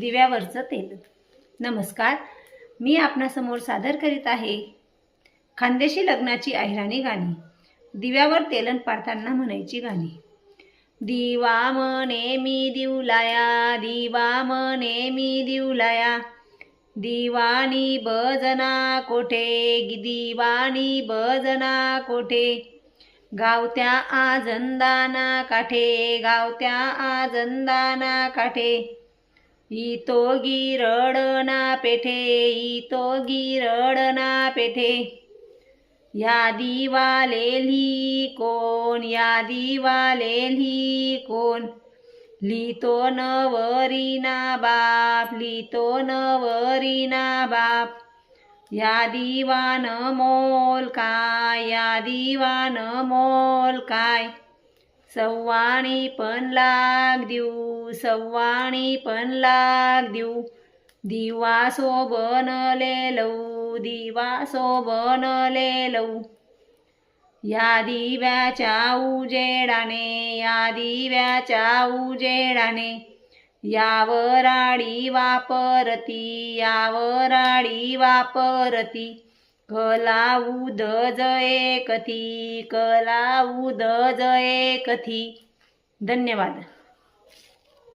दिव्यावरचं तेल. नमस्कार, मी आपणासमोर सादर करीत आहे खानदेशी लग्नाची अहिराणी गाणी. दिव्यावर तेलन पाडताना म्हणायची गाणी. दिवा म्हणे मी दिवलाया, दिवा म्हणे मी दिवलाया, दिवाणी बजना कोठे, दिवाणी बजना कोठे, गावत्या आजंदाना काठे, गावत्या आजंदाना काठे, इतो गिरडना पेठे, इतो गिरडना पेठे, या दिवालेली कोण, या दिवालेली कोण, लिहितो नवरीना बाप, लिहितो नवरीना बाप, या दिवान मोल काय, या दिवान मोल काय, सव्वाणी पण लाग देऊ, सव्वाणी पण लाग देऊ, दिवा सोबनले लऊ, दिवा सोबनले लऊ, या दिव्याच्या उजेडाने, या दिव्याच्या उजेडाने, यावराळी वापरती, यावराळी वापरती, कला उदज एकथी, कला उदज एकथी. धन्यवाद.